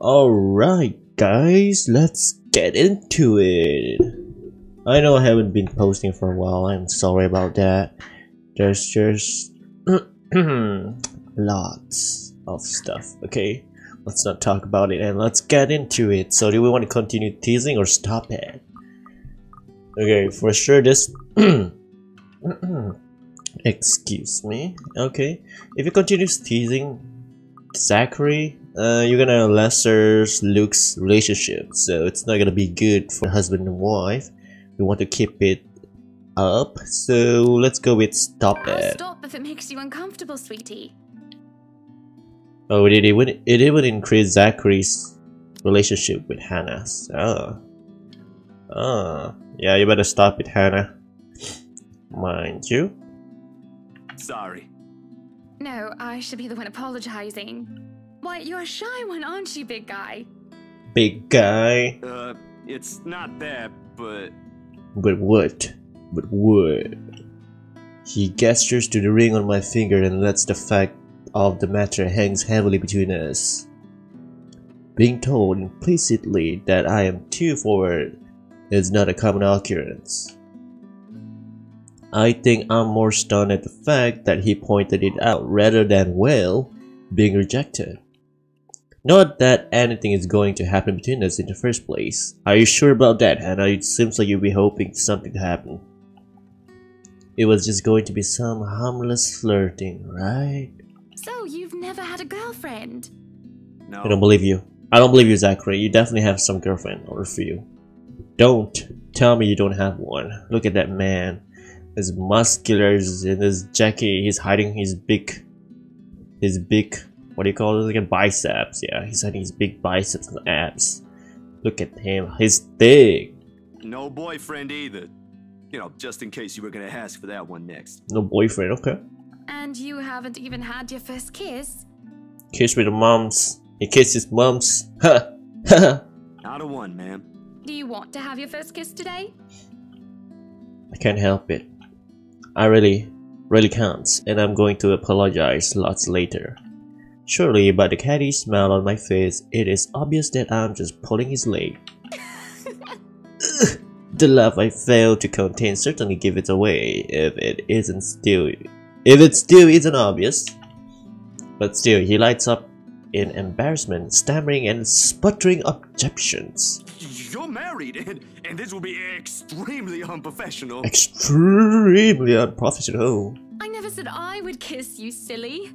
Alright guys, let's get into it. I know I haven't been posting for a while, I'm sorry about that. There's just lots of stuff, okay? Let's not talk about it and let's get into it. So do we want to continue teasing or stop it? Okay, for sure this excuse me. Okay, if you continue teasing Zachary, you're gonna lesser Luke's relationship, so it's not gonna be good for husband and wife. We want to keep it up, so let's go with stop I'll it. stop if it makes you uncomfortable, sweetie. Oh, it even increased Zachary's relationship with Hannah. Yeah, you better stop it, Hannah. Mind you. Sorry. No, I should be the one apologizing. Why, you're a shy one, aren't you, big guy? Big guy. It's not that, but... But what? But what? He gestures to the ring on my finger and lets the fact of the matter hangs heavily between us. Being told implicitly that I am too forward is not a common occurrence. I think I'm more stunned at the fact that he pointed it out rather than, well, being rejected. Not that anything is going to happen between us in the first place. Are you sure about that, Hannah? It seems like you'll be hoping something to happen. It was just going to be some harmless flirting, right? So, you've never had a girlfriend? No. I don't believe you. I don't believe you, Zachary. You definitely have some girlfriend or a few. Don't tell me you don't have one. Look at that man. His muscular in his jacket. He's hiding his big, what do you call it again? Biceps. Yeah, he's hiding his big biceps and abs. Look at him. He's thick. No boyfriend either. You know, just in case you were gonna ask for that one next. No boyfriend. Okay. And you haven't even had your first kiss? Kiss with the moms. He kissed his moms. Ha! Ha! Not a one, ma'am. Do you want to have your first kiss today? I can't help it. I really can't, and I'm going to apologize lots later. Surely, by the catty smile on my face, it is obvious that I'm just pulling his leg. The laugh I failed to contain certainly give it away if it still isn't obvious. But still, he lights up in embarrassment, stammering and sputtering objections. You're married, and this will be extremely unprofessional. Extremely unprofessional. I never said I would kiss you, silly.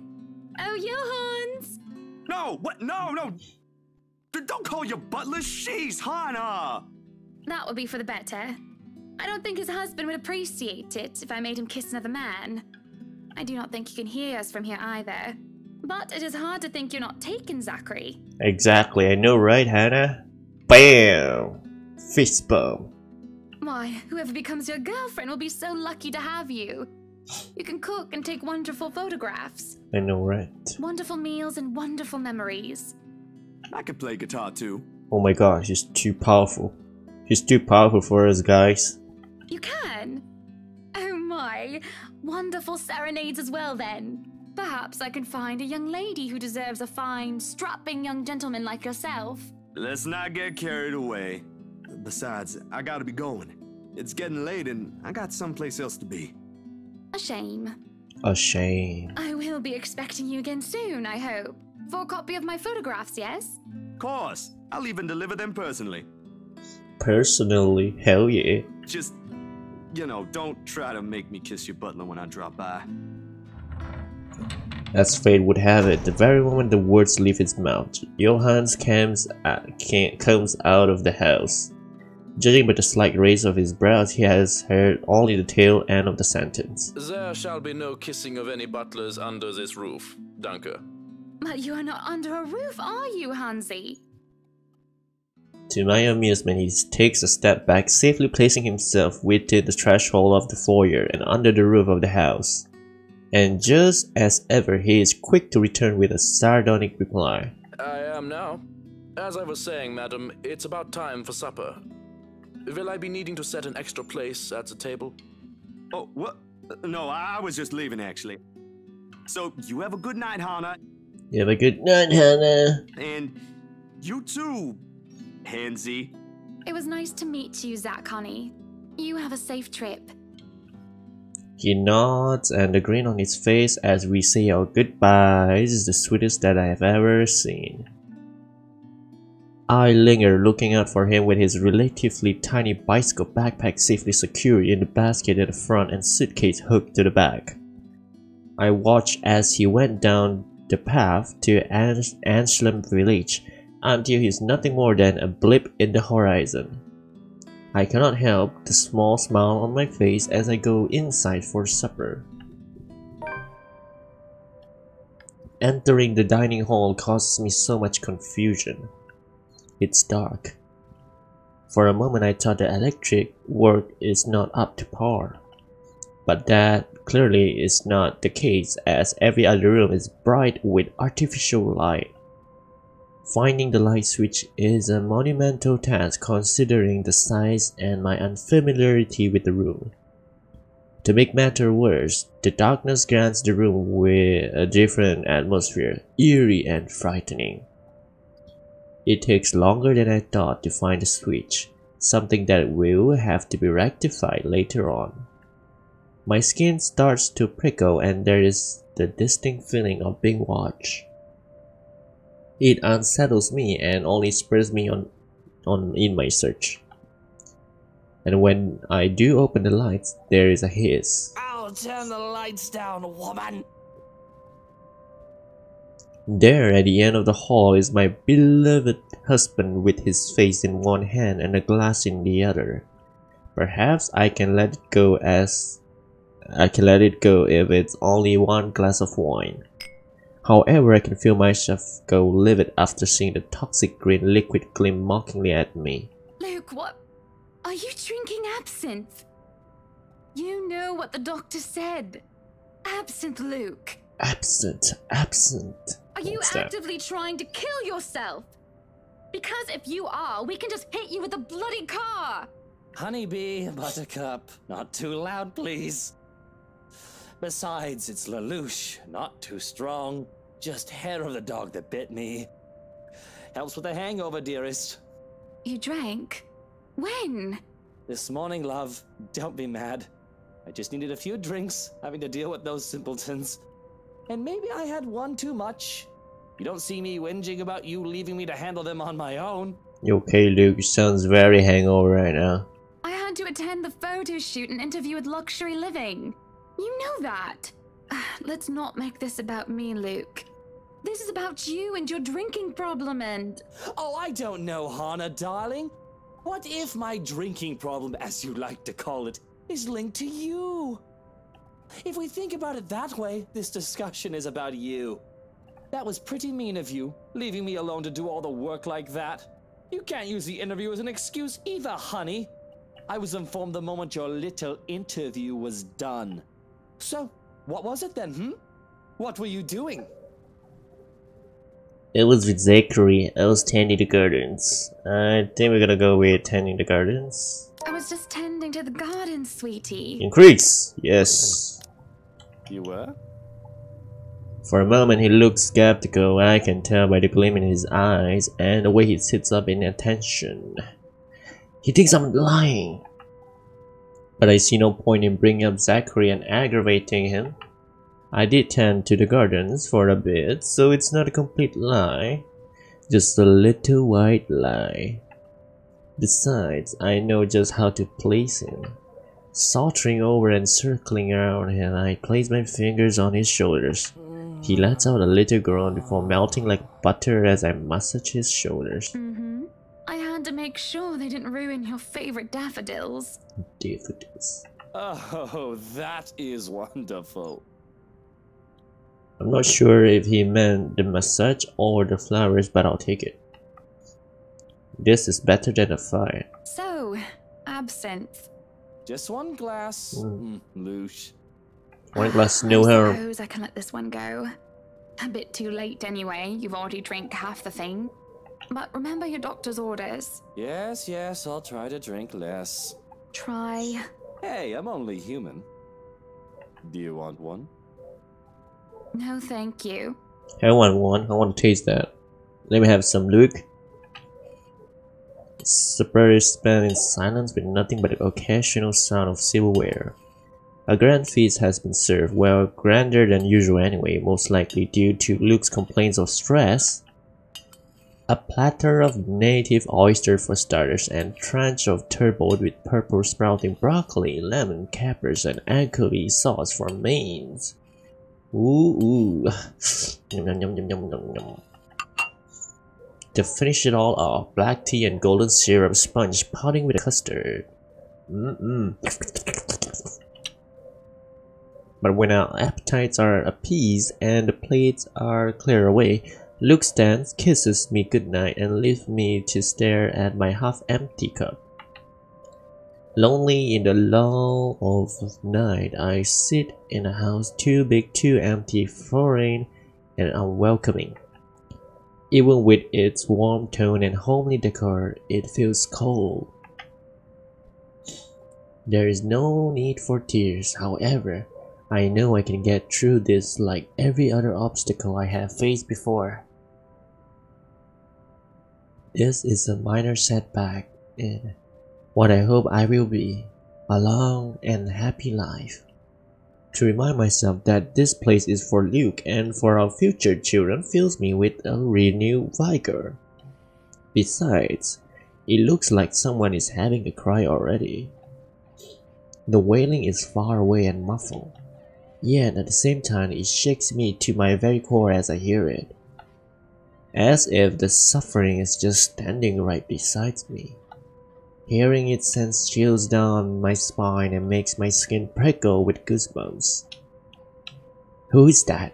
Oh, Johans! No, what? No. Don't call your butler. She's Hannah. That would be for the better. I don't think his husband would appreciate it if I made him kiss another man. I do not think he can hear us from here either. But it is hard to think you're not taken, Zachary. Exactly, I know, right, Hannah? Bam! Fist bump. Why, whoever becomes your girlfriend will be so lucky to have you. You can cook and take wonderful photographs. I know, right? Wonderful meals and wonderful memories. I can play guitar too. Oh my gosh, she's too powerful. She's too powerful for us, guys. You can? Oh my, wonderful serenades as well then. Perhaps I can find a young lady who deserves a fine, strapping young gentleman like yourself. Let's not get carried away. Besides, I gotta be going. It's getting late and I got someplace else to be. A shame. A shame. I will be expecting you again soon, I hope. For a copy of my photographs, yes? Of course, I'll even deliver them personally. Personally, hell yeah. Just, you know, don't try to make me kiss your butler when I drop by. As fate would have it, the very moment the words leave his mouth, Johannes comes out of the house. Judging by the slight raise of his brows, he has heard only the tail end of the sentence. There shall be no kissing of any butlers under this roof, Danke. But you are not under a roof, are you, Hansi? To my amusement, he takes a step back, safely placing himself within the threshold of the foyer and under the roof of the house. And just as ever, he is quick to return with a sardonic reply. I am now. As I was saying, madam, it's about time for supper. Will I be needing to set an extra place at the table? Oh, what? No, I was just leaving, actually. So, you have a good night, Hannah. You have a good night, Hannah. And You too, Handsy. It was nice to meet you, Zach, honey. You have a safe trip. He nods, and the grin on his face as we say our goodbyes is the sweetest that I have ever seen. I linger, looking out for him with his relatively tiny bicycle backpack safely secured in the basket at the front and suitcase hooked to the back. I watched as he went down the path to Anselm village until he's nothing more than a blip in the horizon. I cannot help the small smile on my face as I go inside for supper. Entering the dining hall causes me so much confusion. It's dark. For a moment I thought the electric work is not up to par. But that clearly is not the case, as every other room is bright with artificial light. Finding the light switch is a monumental task considering the size and my unfamiliarity with the room. To make matters worse, the darkness grants the room with a different atmosphere, eerie and frightening. It takes longer than I thought to find the switch, something that will have to be rectified later on. My skin starts to prickle and there is the distinct feeling of being watched. It unsettles me and only spurs me on in my search. And when I do open the lights, there is a hiss. I'll turn the lights down, woman! There at the end of the hall is my beloved husband with his face in one hand and a glass in the other. Perhaps I can let it go if it's only one glass of wine. However, I can feel myself go livid after seeing the toxic green liquid gleam mockingly at me. Luke, what? Are you drinking absinthe? You know what the doctor said. Absinthe, Luke. Absinthe. Are you What's that? actively trying to kill yourself? Because if you are, we can just hit you with a bloody car. Honeybee, Buttercup, not too loud, please. Besides, it's Lelouch, not too strong. Just hair of the dog that bit me. Helps with the hangover, dearest. You drank? When? This morning, love. Don't be mad. I just needed a few drinks, having to deal with those simpletons. And maybe I had one too much. You don't see me whinging about you leaving me to handle them on my own. You okay, Luke? You sounds very hangover right now. I had to attend the photo shoot and interview with Luxury Living. You know that. Let's not make this about me, Luke. This is about you and your drinking problem and... Oh, I don't know, Hannah, darling. What if my drinking problem, as you like to call it, is linked to you? If we think about it that way, this discussion is about you. That was pretty mean of you, leaving me alone to do all the work like that. You can't use the interview as an excuse either, honey. I was informed the moment your little interview was done. So, what was it then, What were you doing? It was with Zachary. I was tending the gardens. I think we're gonna go with tending the gardens. I was just tending to the garden, sweetie. Increase! Yes. You were? For a moment he looked skeptical. I can tell by the gleam in his eyes and the way he sits up in attention. He thinks I'm lying. But I see no point in bringing up Zachary and aggravating him. I did tend to the gardens for a bit, so it's not a complete lie. Just a little white lie. Besides, I know just how to place him. Sauntering over and circling around him, I place my fingers on his shoulders. He lets out a little groan before melting like butter as I massage his shoulders. I had to make sure they didn't ruin your favorite daffodils. Daffodils. Oh, that is wonderful. I'm not sure if he meant the massage or the flowers, but I'll take it. This is better than a fire. So, absinthe. Just one glass. Loosh. One glass, no I harm. suppose I can let this one go. A bit too late anyway, you've already drank half the thing. But remember your doctor's orders. Yes, I'll try to drink less. Try. Hey, I'm only human. Do you want one? No, thank you. I want one. I want to taste that. Let me have some, Luke. supper is spent in silence with nothing but the occasional sound of silverware. A grand feast has been served, well grander than usual anyway, most likely due to Luke's complaints of stress. A platter of native oyster for starters, and tranche of turbot with purple sprouting broccoli, lemon, capers, and anchovy sauce for mains. Ooh. Yum, yum, yum, yum, yum, yum, yum. To finish it all off, black tea and golden syrup sponge pudding with custard. But when our appetites are appeased and the plates are cleared away, Luke stands, kisses me goodnight, and leaves me to stare at my half-empty cup. Lonely in the lull of night, I sit in a house too big, too empty, foreign, and unwelcoming. Even with its warm tone and homely decor, it feels cold. There is no need for tears, however. I know I can get through this like every other obstacle I have faced before. This is a minor setback in what I hope I will be, a long and happy life. To remind myself that this place is for Luke and for our future children fills me with a renewed vigor. Besides, it looks like someone is having a cry already. The wailing is far away and muffled, yet at the same time it shakes me to my very core as I hear it. As if the suffering is just standing right beside me. Hearing it sends chills down my spine and makes my skin prickle with goosebumps. Who is that?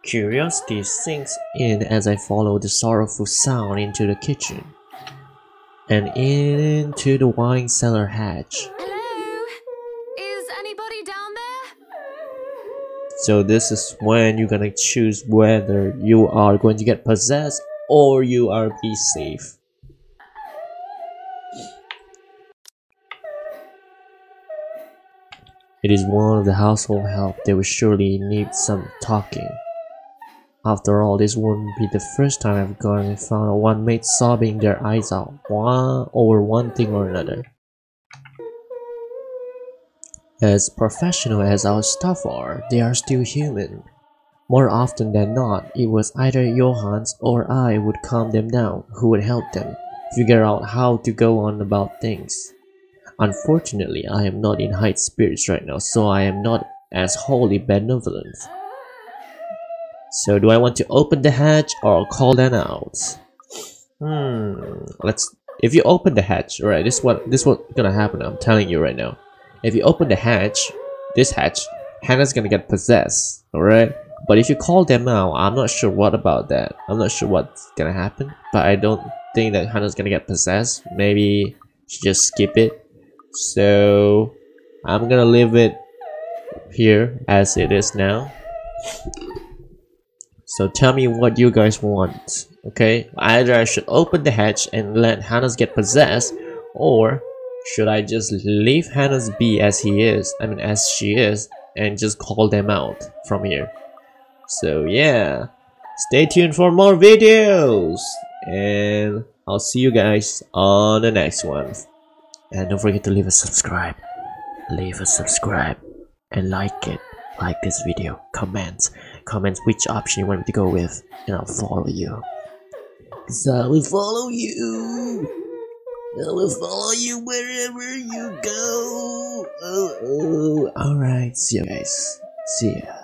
Curiosity sinks in as I follow the sorrowful sound into the kitchen and into the wine cellar hatch. Hello? Is anybody down there? So this is when you're gonna choose whether you are going to get possessed or you are be safe. It is one of the household help. They will surely need some talking. After all, this wouldn't be the first time I've gone and found one mate sobbing their eyes out over one thing or another. As professional as our staff are, they are still human. More often than not, it was either Johannes or I would calm them down, who would help them figure out how to go on about things. Unfortunately, I am not in high spirits right now, so I am not as wholly benevolent. So do I want to open the hatch or call them out? If you open the hatch, right, this what gonna happen, I'm telling you right now. If you open the hatch, Hannah's gonna get possessed, alright? But if you call them out, I'm not sure what about that. I'm not sure what's gonna happen, but I don't think that Hannah's gonna get possessed. Maybe she just skip it. So I'm gonna leave it here as it is now. So tell me what you guys want, okay? Either I should open the hatch and let Hannah's get possessed, or should I just leave Hannah's be as she is, and just call them out from here? So yeah, stay tuned for more videos, and I'll see you guys on the next one. And don't forget to leave a subscribe, and like it. Like this video, comment which option you want me to go with, and I'll follow you. Cause I will follow you. I will follow you wherever you go. Alright, see you guys. See ya.